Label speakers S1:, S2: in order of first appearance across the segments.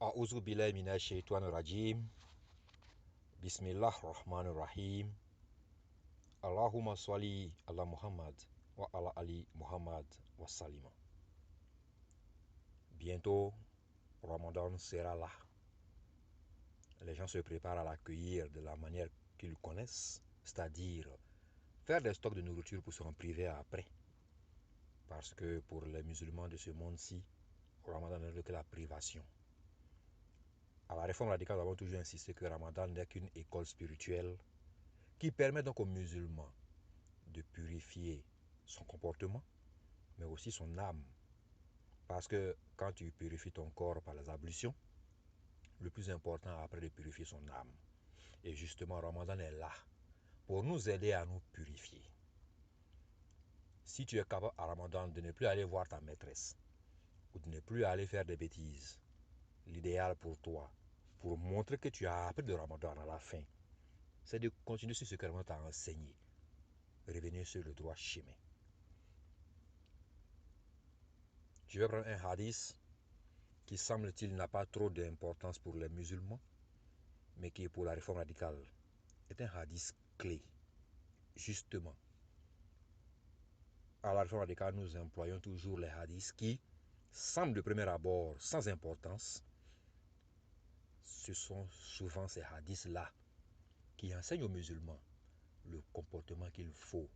S1: A'udzu billahi minasyaitonir rajim. Bismillahirrahmanirrahim. Allahumma sholli ala Muhammad wa ala ali Muhammad wa salima. Bientôt, Ramadan sera là. Les gens se préparent à l'accueillir de la manière qu'ils connaissent, c'est-à-dire faire des stocks de nourriture pour s'en priver après. Parce que pour les musulmans de ce monde-ci, Ramadan n'est que la privation. À la réforme radicale, nous avons toujours insisté que Ramadan n'est qu'une école spirituelle qui permet donc aux musulmans de purifier son comportement, mais aussi son âme. Parce que quand tu purifies ton corps par les ablutions, le plus important après de purifier son âme. Et justement, Ramadan est là pour nous aider à nous purifier. Si tu es capable à Ramadan de ne plus aller voir ta maîtresse ou de ne plus aller faire des bêtises, l'idéal pour toi, pour montrer que tu as appris de Ramadan à la fin, c'est de continuer sur ce que Ramadan t'a enseigné. Revenir sur le droit chemin. Je vais prendre un hadith qui semble-t-il n'a pas trop d'importance pour les musulmans, mais qui pour la réforme radicale est un hadith clé. Justement, à la réforme radicale, nous employons toujours les hadiths qui semblent de premier abord sans importance. Ce sont souvent ces hadiths-là qui enseignent aux musulmans le comportement qu'il faut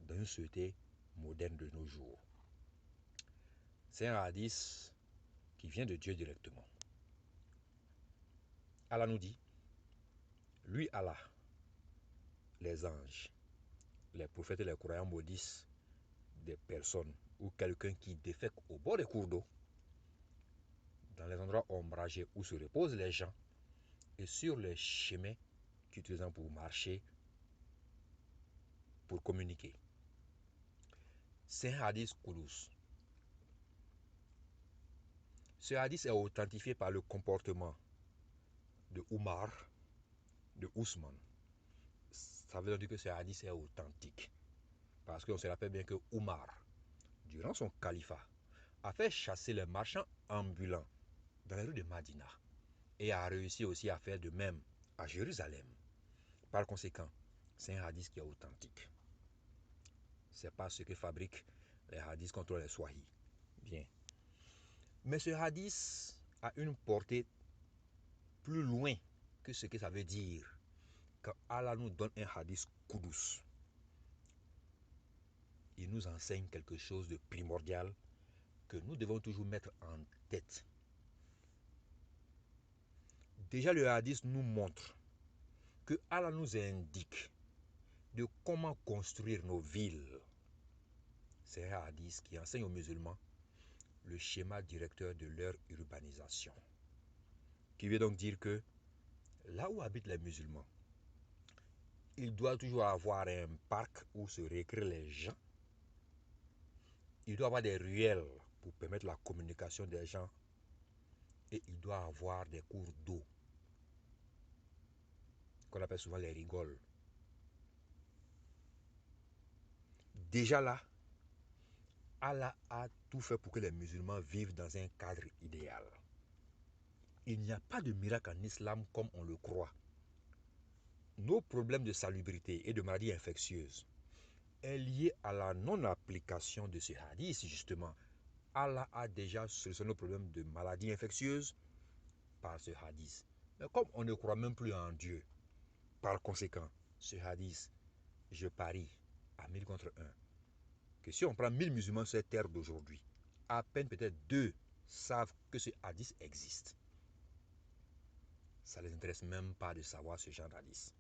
S1: dans une société moderne de nos jours. C'est un hadith qui vient de Dieu directement. Allah nous dit, lui Allah, les anges, les prophètes et les croyants maudissent des personnes ou quelqu'un qui défèque au bord des cours d'eau, dans les endroits ombragés où se reposent les gens et sur les chemins qu'utilisent pour marcher, pour communiquer. C'est un hadith Qudus. Ce hadith est authentifié par le comportement de Umar, de Ousmane. Ça veut dire que ce hadith est authentique. Parce qu'on se rappelle bien que Umar, durant son califat, a fait chasser les marchands ambulants dans les rues de Madina et a réussi aussi à faire de même à Jérusalem. Par conséquent, c'est un hadith qui est authentique. C'est pas ce que fabriquent les hadiths contre les Swahili. Bien. Mais ce hadith a une portée plus loin que ce que ça veut dire. Quand Allah nous donne un hadith Qudus, il nous enseigne quelque chose de primordial que nous devons toujours mettre en tête. Déjà, le hadith nous montre que Allah nous indique de comment construire nos villes. C'est un hadith qui enseigne aux musulmans le schéma directeur de leur urbanisation. Qui veut donc dire que là où habitent les musulmans, il doit toujours avoir un parc où se récréent les gens. Il doit avoir des ruelles pour permettre la communication des gens. Et il doit avoir des cours d'eau, qu'on appelle souvent les rigoles. Déjà là, Allah a tout fait pour que les musulmans vivent dans un cadre idéal. Il n'y a pas de miracle en islam comme on le croit. Nos problèmes de salubrité et de maladies infectieuses est lié à la non-application de ce hadith, justement. Allah a déjà solutionné nos problèmes de maladies infectieuses par ce hadith. Mais comme on ne croit même plus en Dieu, par conséquent, ce hadith, je parie à 1000 contre 1, que si on prend 1000 musulmans sur cette terre d'aujourd'hui, à peine peut-être 2 savent que ce hadith existe. Ça ne les intéresse même pas de savoir ce genre d'hadith,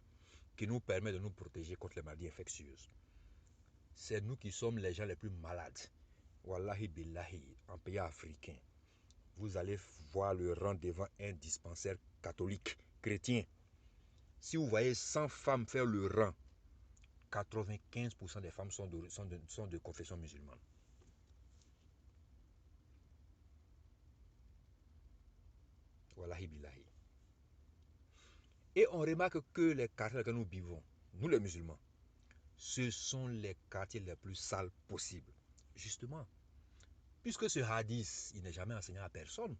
S1: qui nous permet de nous protéger contre les maladies infectieuses. C'est nous qui sommes les gens les plus malades. Wallahi billahi, en pays africain, vous allez voir le rang devant un dispensaire catholique, chrétien. Si vous voyez 100 femmes faire le rang, 95% des femmes sont de confession musulmane. Wallahi billahi. Et on remarque que les quartiers dans lesquels nous vivons, nous les musulmans, ce sont les quartiers les plus sales possibles. Justement, puisque ce hadith, il n'est jamais enseigné à personne.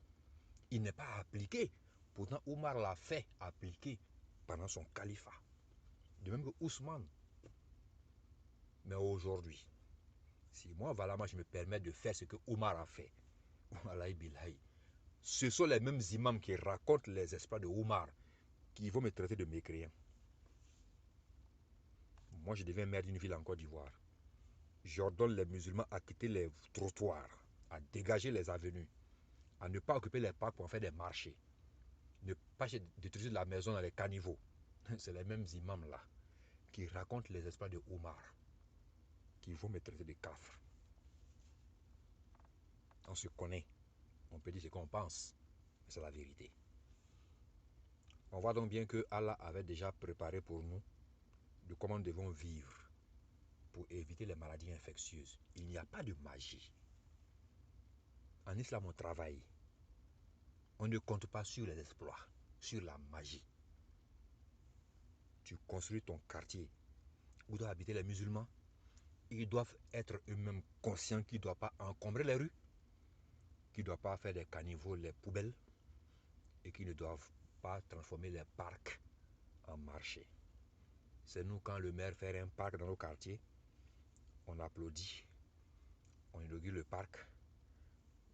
S1: il n'est pas appliqué. Pourtant, Omar l'a fait appliquer pendant son califat. De même que Ousmane. Mais aujourd'hui, si moi, Valama, je me permets de faire ce que Omar a fait, ce sont les mêmes imams qui racontent les exploits de Omar qui vont me traiter de mécréant. Moi, je deviens maire d'une ville en Côte d'Ivoire. J'ordonne les musulmans à quitter les trottoirs, à dégager les avenues, à ne pas occuper les parcs pour en faire des marchés, ne pas détruire la maison dans les caniveaux. C'est les mêmes imams là qui racontent les exploits de Omar qui vont me traiter de cafre. On se connaît, on peut dire ce qu'on pense, mais c'est la vérité. On voit donc bien que Allah avait déjà préparé pour nous de comment nous devons vivre pour éviter les maladies infectieuses. Il n'y a pas de magie. En islam, on travaille. On ne compte pas sur les exploits, sur la magie. Tu construis ton quartier où doivent habiter les musulmans. Ils doivent être eux-mêmes conscients qu'ils ne doivent pas encombrer les rues, qu'ils ne doivent pas faire des caniveaux, les poubelles, et qu'ils ne doivent pas transformer les parcs en marché. C'est nous, quand le maire fait un parc dans nos quartiers, on applaudit, on inaugure le parc,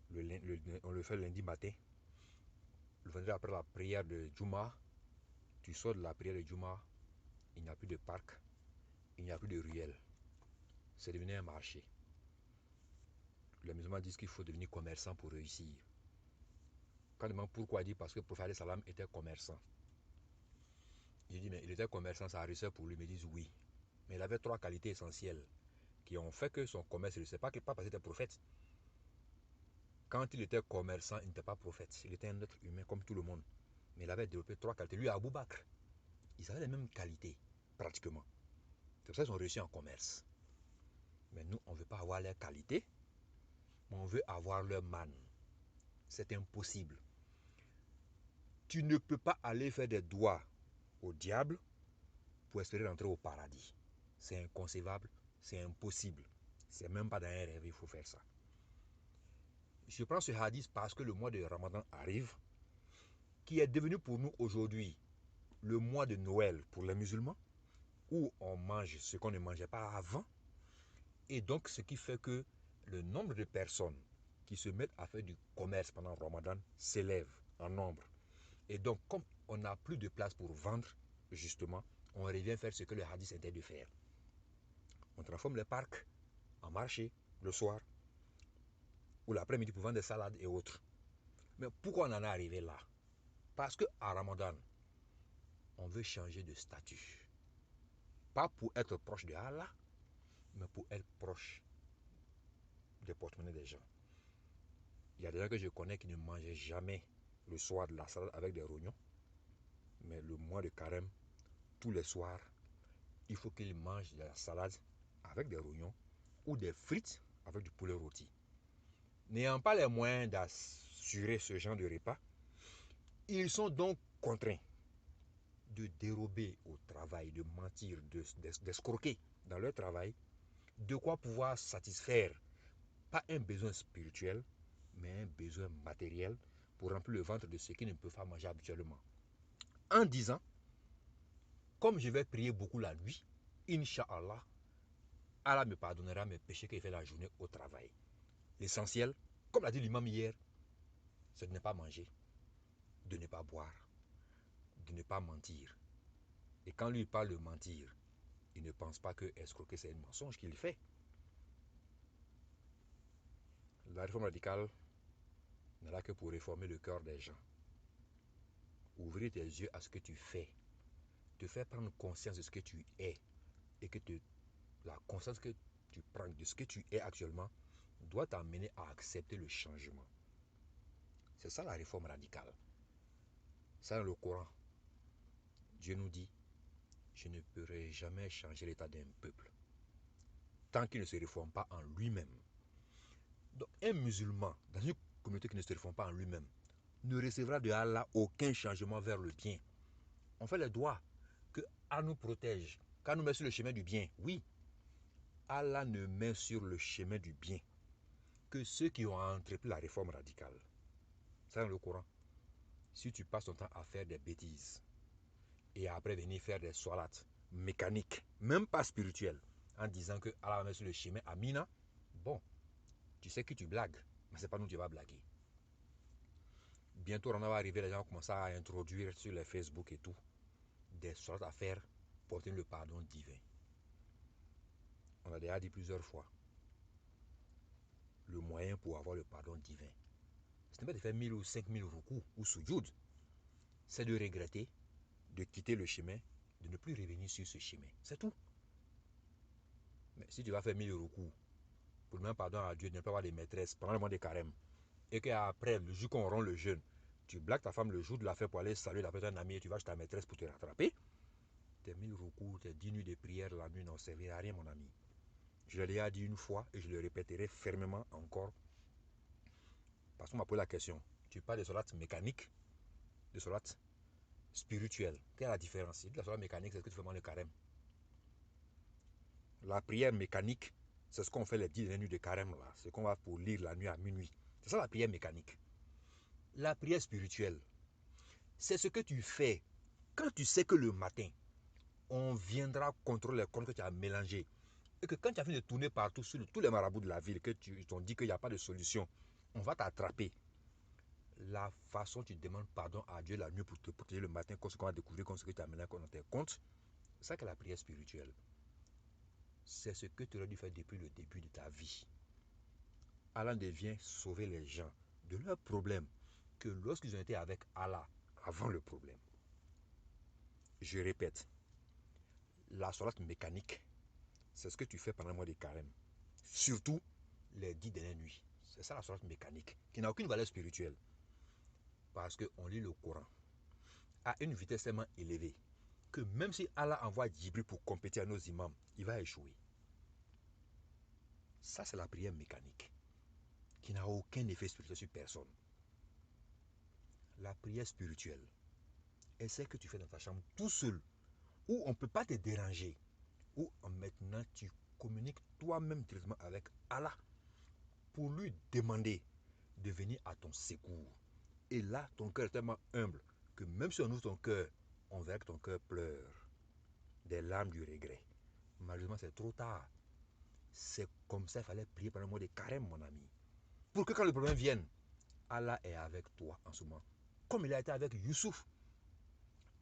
S1: on le fait lundi matin. Le vendredi après la prière de Juma, tu sors de la prière de Juma, il n'y a plus de parc, il n'y a plus de ruelle. C'est devenu un marché. Les musulmans disent qu'il faut devenir commerçant pour réussir. Quand on demande pourquoi, il dit parce que le prophète Salam était commerçant. Je dis, mais il était commerçant, ça a réussi pour lui. Ils me disent oui. Mais il avait 3 qualités essentielles qui ont fait que son commerce ne réussissait pas, pas parce qu'il était prophète. Quand il était commerçant, il n'était pas prophète. Il était un être humain comme tout le monde. Mais il avait développé 3 qualités. Lui et Abou Bakr, ils avaient les mêmes qualités, pratiquement. C'est pour ça qu'ils ont réussi en commerce. Mais nous, on ne veut pas avoir leurs qualités, mais on veut avoir leur manne. C'est impossible. Tu ne peux pas aller faire des doigts au diable pour espérer rentrer au paradis. C'est inconcevable, c'est impossible. C'est même pas dans un rêve, il faut faire ça. Je prends ce hadith parce que le mois de Ramadan arrive, qui est devenu pour nous aujourd'hui le mois de Noël pour les musulmans, où on mange ce qu'on ne mangeait pas avant. Et donc, ce qui fait que le nombre de personnes qui se mettent à faire du commerce pendant Ramadan s'élève en nombre. Et donc, comme on n'a plus de place pour vendre, justement, on revient faire ce que le hadith interdit de faire. On transforme les parcs en marché le soir ou l'après-midi pour vendre des salades et autres. Mais pourquoi on en est arrivé là? Parce qu'à Ramadan, on veut changer de statut. Pas pour être proche de Allah, mais pour être proche des porte-monnaies des gens. Il y a des gens que je connais qui ne mangeaient jamais le soir de la salade avec des rognons. Mais le mois de carême, tous les soirs, il faut qu'ils mangent de la salade avec des rognons ou des frites avec du poulet rôti. N'ayant pas les moyens d'assurer ce genre de repas, ils sont donc contraints de dérober au travail, de mentir, d'escroquer dans leur travail, de quoi pouvoir satisfaire, pas un besoin spirituel, mais un besoin matériel pour remplir le ventre de ceux qui ne peuvent pas manger habituellement. En disant, comme je vais prier beaucoup la nuit, Inch'Allah, Allah me pardonnera mes péchés qu'il fait la journée au travail. L'essentiel, comme l'a dit l'imam hier, c'est de ne pas manger, de ne pas boire, de ne pas mentir. Et quand lui parle de mentir, il ne pense pas que escroquer c'est un mensonge qu'il fait. La réforme radicale n'est là que pour réformer le cœur des gens. Ouvrir tes yeux à ce que tu fais, te faire prendre conscience de ce que tu es et que la conscience que tu prends de ce que tu es actuellement doit t'amener à accepter le changement. C'est ça la réforme radicale. Ça dans le Coran. Dieu nous dit, je ne pourrai jamais changer l'état d'un peuple tant qu'il ne se réforme pas en lui-même. Donc un musulman dans une communauté qui ne se réforme pas en lui-même ne recevra de Allah aucun changement vers le bien. On fait les doigts que Allah nous protège, qu'Allah nous met sur le chemin du bien. Oui, Allah ne met sur le chemin du bien que ceux qui ont entrepris la réforme radicale. C'est dans le Coran. Si tu passes ton temps à faire des bêtises et après venir faire des sourates mécaniques, même pas spirituelles, en disant que Allah va mettre sur le chemin Amina, bon, tu sais que tu blagues, mais c'est pas nous qui va blaguer. Bientôt, on va arriver, les gens vont commencer à introduire sur les Facebook et tout des sourates à faire porter le pardon divin. On a déjà dit plusieurs fois, le moyen pour avoir le pardon divin, ce n'est pas de faire 1000 ou 5000 rukus ou sujoud, c'est de regretter, de quitter le chemin, de ne plus revenir sur ce chemin. C'est tout. Mais si tu vas faire 1000 rukus pour demander pardon à Dieu de ne pas avoir de maîtresse pendant le mois de carême, et qu'après, le jour qu'on rend le jeûne, tu blagues ta femme le jour de la fête pour aller saluer la personne amie et tu vas chez ta maîtresse pour te rattraper, tes 1000 rukus, tes 10 nuits de prière la nuit n'ont servi à rien, mon ami. Je l'ai déjà dit une fois et je le répéterai fermement encore. Parce qu'on m'a posé la question. Tu parles de sourates mécaniques, de sourates spirituelles. Quelle est la différence? La sourate mécanique, c'est ce que tu fais pendant le carême. La prière mécanique, c'est ce qu'on fait les 10 dernières nuits de carême là. Ce qu'on va pour lire la nuit à minuit. C'est ça la prière mécanique. La prière spirituelle, c'est ce que tu fais quand tu sais que le matin, on viendra contrôler les comptes que tu as mélangés. Et que quand tu as fini de tourner partout sur tous les marabouts de la ville, que tu t'ont dit qu'il n'y a pas de solution, on va t'attraper. La façon dont tu demandes pardon à Dieu la nuit pour te protéger le matin, comme ce qu'on va découvrir, comme ce que tu as mélangé dans tes comptes, c'est ça que la prière spirituelle. C'est ce que tu aurais dû faire depuis le début de ta vie. Allah vient sauver les gens de leurs problèmes que lorsqu'ils ont été avec Allah avant le problème. Je répète, la sourate mécanique, c'est ce que tu fais pendant le mois de carême. Surtout les 10 dernières nuits. C'est ça la sourate mécanique, qui n'a aucune valeur spirituelle. Parce qu'on lit le Coran à une vitesse tellement élevée que même si Allah envoie Djibril pour compétir à nos imams, il va échouer. Ça, c'est la prière mécanique, qui n'a aucun effet spirituel sur personne. La prière spirituelle est celle que tu fais dans ta chambre tout seul, où on ne peut pas te déranger, où maintenant tu communiques toi-même directement avec Allah pour lui demander de venir à ton secours. Et là, ton cœur est tellement humble que même si on ouvre ton cœur, on verra que ton cœur pleure des larmes du regret. Malheureusement, c'est trop tard. C'est comme ça qu'il fallait prier pendant le mois de carême, mon ami. Pour que quand le problème vienne, Allah est avec toi en ce moment. Comme il a été avec Youssouf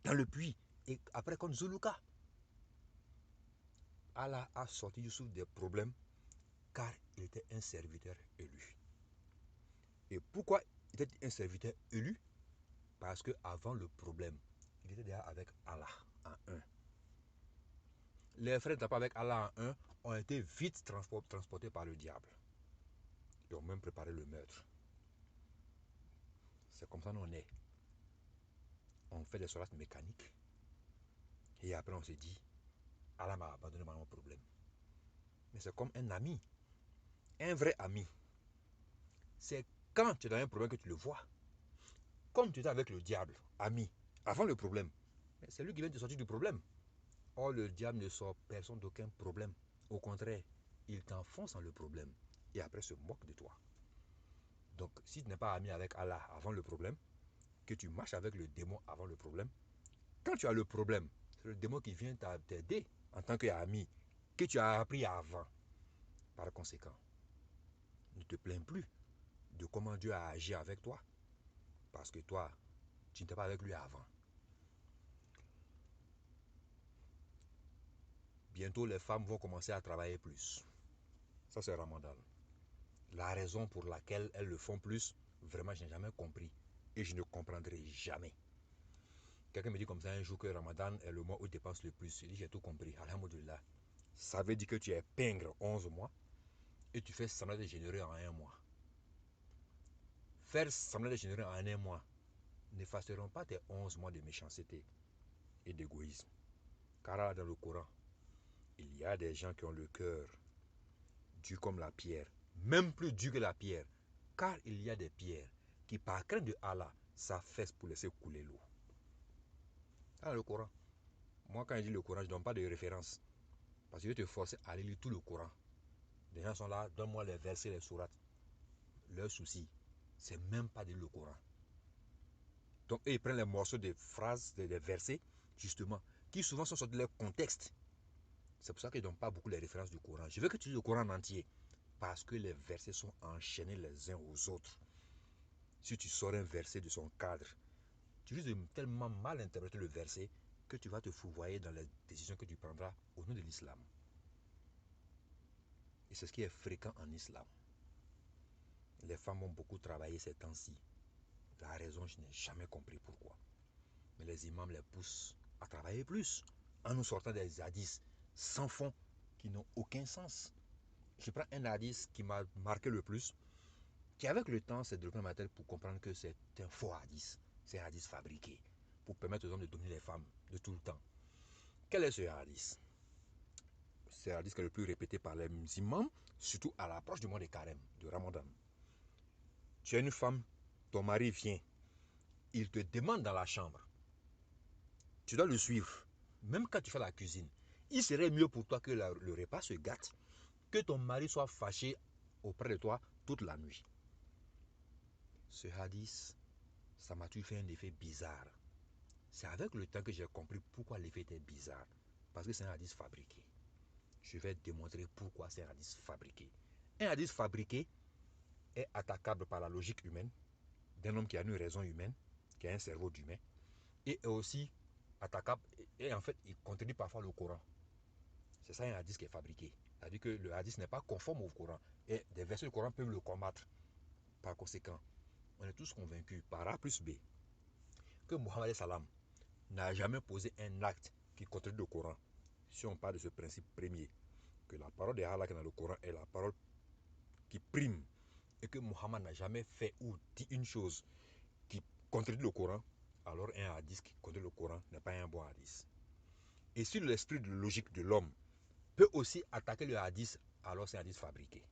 S1: dans le puits et après contre Zuluka. Allah a sorti Youssouf des problèmes car il était un serviteur élu. Et pourquoi il était un serviteur élu? Parce qu'avant le problème, il était déjà avec Allah en un. Les frères n'étant pas avec Allah en un ont été vite transportés par le diable. Ils ont même préparé le meurtre. C'est comme ça qu'on est. On fait des sourates mécaniques. Et après on se dit, Allah m'a abandonné dans mon problème. Mais c'est comme un ami. Un vrai ami. C'est quand tu es dans un problème que tu le vois. Comme tu es avec le diable, ami, avant le problème. C'est lui qui vient te sortir du problème. Or, le diable ne sort personne d'aucun problème. Au contraire, il t'enfonce dans le problème. Et après se moque de toi. Donc, si tu n'es pas ami avec Allah avant le problème, que tu marches avec le démon avant le problème, quand tu as le problème, c'est le démon qui vient t'aider en tant qu'ami, que tu as appris avant. Par conséquent, ne te plains plus de comment Dieu a agi avec toi. Parce que toi, tu n'étais pas avec lui avant. Bientôt, les femmes vont commencer à travailler plus. Ça, c'est Ramadan. La raison pour laquelle elles le font plus, vraiment, je n'ai jamais compris. Et je ne comprendrai jamais. Quelqu'un me dit comme ça un jour que Ramadan est le mois où tu dépenses le plus. Je dis, j'ai tout compris. Alhamdulillah. Ça veut dire que tu es pingre 11 mois et tu fais semblant de générer en un mois. Faire semblant de générer en un mois n'effaceront pas tes 11 mois de méchanceté et d'égoïsme. Car là, dans le Coran, il y a des gens qui ont le cœur dur comme la pierre, même plus dur que la pierre, car il y a des pierres qui, par crainte de Allah, s'affaissent pour laisser couler l'eau. Dans le Coran, moi quand je dis le Coran, je ne donne pas de référence, parce que je vais te forcer à aller lire tout le Coran. Les gens sont là, donne-moi les versets, les sourates. Leur souci, c'est même pas de lire le Coran. Donc, eux, ils prennent les morceaux des phrases, des versets, justement, qui souvent sont sortis de leur contexte. C'est pour ça qu'ils ne donnent pas beaucoup les références du Coran. Je veux que tu lises le Coran en entier, parce que les versets sont enchaînés les uns aux autres. Si tu sors un verset de son cadre, tu risques de tellement mal interpréter le verset que tu vas te fourvoyer dans les décisions que tu prendras au nom de l'islam. Et c'est ce qui est fréquent en islam. Les femmes ont beaucoup travaillé ces temps-ci. La raison, je n'ai jamais compris pourquoi. Mais les imams les poussent à travailler plus en nous sortant des hadiths sans fond qui n'ont aucun sens. Je prends un hadith qui m'a marqué le plus, qui avec le temps s'est développé dans ma tête pour comprendre que c'est un faux hadith. C'est un hadith fabriqué pour permettre aux hommes de dominer les femmes de tout le temps. Quel est ce hadith? C'est le hadith qui est le plus répété par les imams, surtout à l'approche du mois de Carême, du Ramadan. Tu es une femme, ton mari vient, il te demande dans la chambre. Tu dois le suivre, même quand tu fais la cuisine. Il serait mieux pour toi que le repas se gâte, que ton mari soit fâché auprès de toi toute la nuit. Ce hadith, ça m'a toujours fait un effet bizarre. C'est avec le temps que j'ai compris pourquoi l'effet était bizarre. Parce que c'est un hadith fabriqué. Je vais démontrer pourquoi c'est un hadith fabriqué. Un hadith fabriqué est attaquable par la logique humaine, d'un homme qui a une raison humaine, qui a un cerveau d'humain, et est aussi attaquable, et en fait, il contredit parfois le Coran. C'est ça un hadith qui est fabriqué. C'est-à-dire que le hadith n'est pas conforme au Coran. Et des versets du Coran peuvent le combattre. Par conséquent, on est tous convaincus par A plus B que Mohammed salam n'a jamais posé un acte qui contredit le Coran. Si on parle de ce principe premier, que la parole d'Allah dans le Coran est la parole qui prime, et que Mohammed n'a jamais fait ou dit une chose qui contredit le Coran, alors un hadith qui contredit le Coran n'est pas un bon hadith. Et si l'esprit de logique de l'homme peut aussi attaquer le hadith, alors c'est un hadith fabriqué.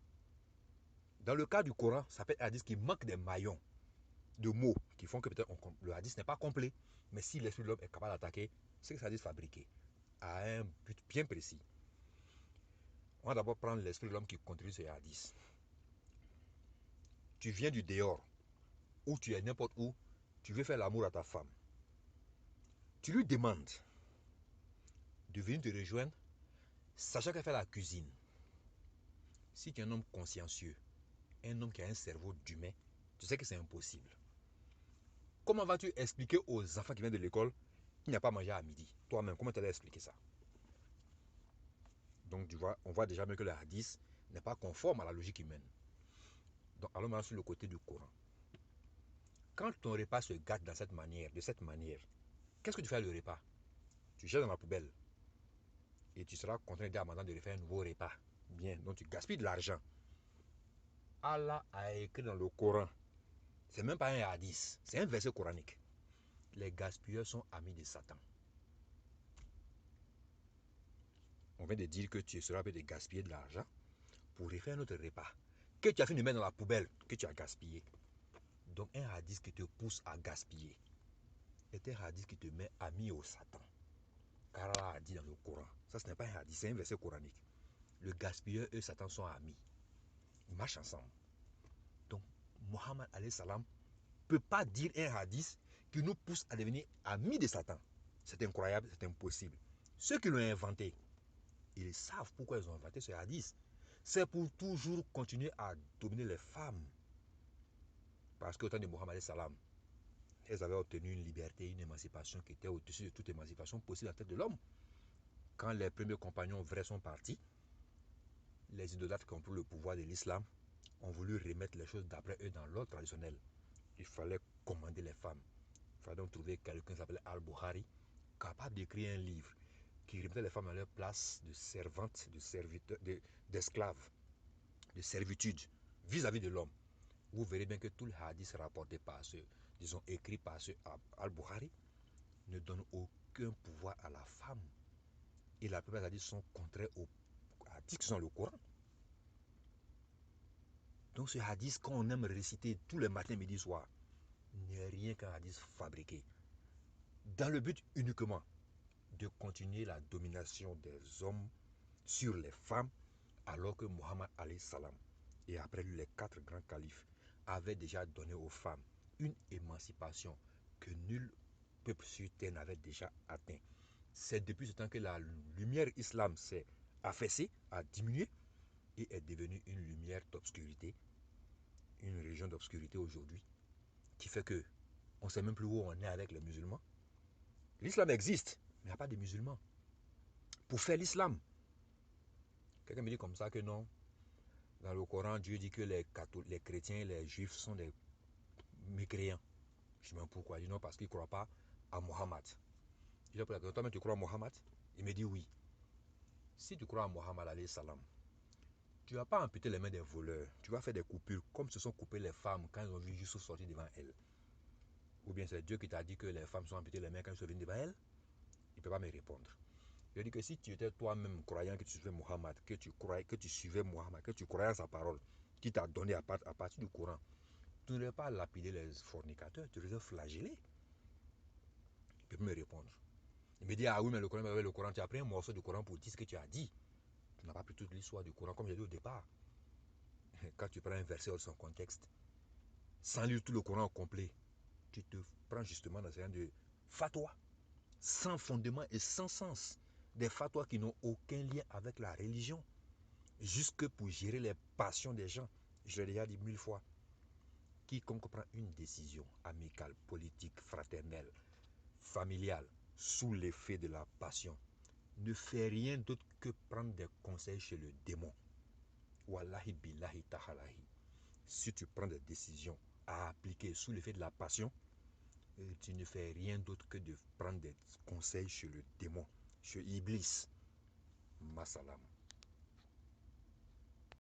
S1: Dans le cas du Coran, ça peut être un hadith qui manque des maillons, de mots, qui font que peut-être le hadith n'est pas complet. Mais si l'esprit de l'homme est capable d'attaquer, c'est que c'est un hadith fabriqué, à un but bien précis. On va d'abord prendre l'esprit de l'homme qui contribue ce hadith. Tu viens du dehors, ou tu es n'importe où, tu veux faire l'amour à ta femme. Tu lui demandes de venir te rejoindre, sachant qu'elle fait la cuisine. Si tu es un homme consciencieux, un homme qui a un cerveau d'humain, tu sais que c'est impossible. Comment vas-tu expliquer aux enfants qui viennent de l'école qu'il n'y a pas mangé à midi? Toi-même, comment tu vas expliquer ça? Donc, tu vois, on voit déjà bien que le hadith n'est pas conforme à la logique humaine. Donc, allons maintenant sur le côté du Coran. Quand ton repas se gâte de cette manière, qu'est-ce que tu fais à le repas? Tu jettes dans la poubelle. Et tu seras contraint de dire à madame de refaire un nouveau repas. Bien, donc tu gaspilles de l'argent. Allah a écrit dans le Coran, c'est même pas un hadith, c'est un verset coranique. Les gaspilleurs sont amis de Satan. On vient de dire que tu seras de gaspiller de l'argent pour refaire notre repas que tu as fini de mettre dans la poubelle, que tu as gaspillé. Donc un hadith qui te pousse à gaspiller est un hadith qui te met ami au Satan. Car Allah a dit dans le Coran, ça ce n'est pas un hadith, c'est un verset coranique. Le gaspilleur et Satan sont amis. Ils marchent ensemble. Donc Mohammed alayhi salam ne peut pas dire un hadith qui nous pousse à devenir amis de Satan. C'est incroyable, c'est impossible. Ceux qui l'ont inventé, ils savent pourquoi ils ont inventé ce hadith. C'est pour toujours continuer à dominer les femmes. Parce qu'au temps de Mohammed salam, elles avaient obtenu une liberté, une émancipation qui était au-dessus de toute émancipation possible à la tête de l'homme. Quand les premiers compagnons vrais sont partis, les idolâtres qui ont pris le pouvoir de l'islam ont voulu remettre les choses d'après eux dans l'ordre traditionnel. Il fallait commander les femmes. Il fallait donc trouver quelqu'un qui s'appelait Al-Bukhari, capable d'écrire un livre qui remettait les femmes à leur place de servantes, d'esclaves, de servitude vis-à-vis de l'homme. Vous verrez bien que tout le hadith rapporté par ce, disons, écrit par ce Al-Bukhari ne donne aucun pouvoir à la femme. Et la plupart des hadiths sont contraires aux hadiths qui sont dans le Coran. Donc ce hadith qu'on aime réciter tous les matins, midi, soir, n'est rien qu'un hadith fabriqué. Dans le but uniquement de continuer la domination des hommes sur les femmes, alors que Mohammed alayhi salam et après lui les 4 grands califes avaient déjà donné aux femmes une émancipation que nul peuple sur terre n'avait déjà atteint. C'est depuis ce temps que la lumière islam s'est affaissée, a diminué et est devenue une lumière d'obscurité, une région d'obscurité aujourd'hui, qui fait que on ne sait même plus où on est avec les musulmans. L'islam existe, mais il n'y a pas de musulmans. Pour faire l'islam, quelqu'un me dit comme ça que non, dans le Coran, Dieu dit que les chrétiens, les juifs sont des mécréants. Je dis, mais pourquoi? Il dit non, parce qu'ils ne croient pas à Mohammed. Je dis, toi-même, tu crois à Mohammed? Il me dit oui. Si tu crois à Mohammed, alayhi salam, tu ne vas pas amputer les mains des voleurs. Tu vas faire des coupures comme se sont coupées les femmes quand ils ont vu Youssouf sortir devant elles. Ou bien c'est Dieu qui t'a dit que les femmes sont amputées les mains quand elles sont venues devant elles? Il ne peut pas me répondre. Je dis que si tu étais toi-même croyant que tu suivais Mohammed, que tu suivais Mohammed, que tu croyais à sa parole, qui t'a donné à partir du Coran, tu n'aurais pas lapidé les fornicateurs, tu aurais flagellé. Il peut me répondre. Il me dit, ah oui, mais le Coran, tu as pris un morceau du Coran pour dire ce que tu as dit. Tu n'as pas pris toute l'histoire du Coran, comme j'ai dit au départ. Quand tu prends un verset hors de son contexte, sans lire tout le Coran au complet, tu te prends justement dans un de fatwa, sans fondement et sans sens. Des fatwas qui n'ont aucun lien avec la religion, jusque pour gérer les passions des gens. Je l'ai déjà dit 1000 fois. Quiconque prend une décision amicale, politique, fraternelle, familiale, sous l'effet de la passion, ne fait rien d'autre que prendre des conseils chez le démon. Wallahi billahi tahalahi. Si tu prends des décisions à appliquer sous l'effet de la passion, tu ne fais rien d'autre que de prendre des conseils chez le démon, chez Iblis. Masalam.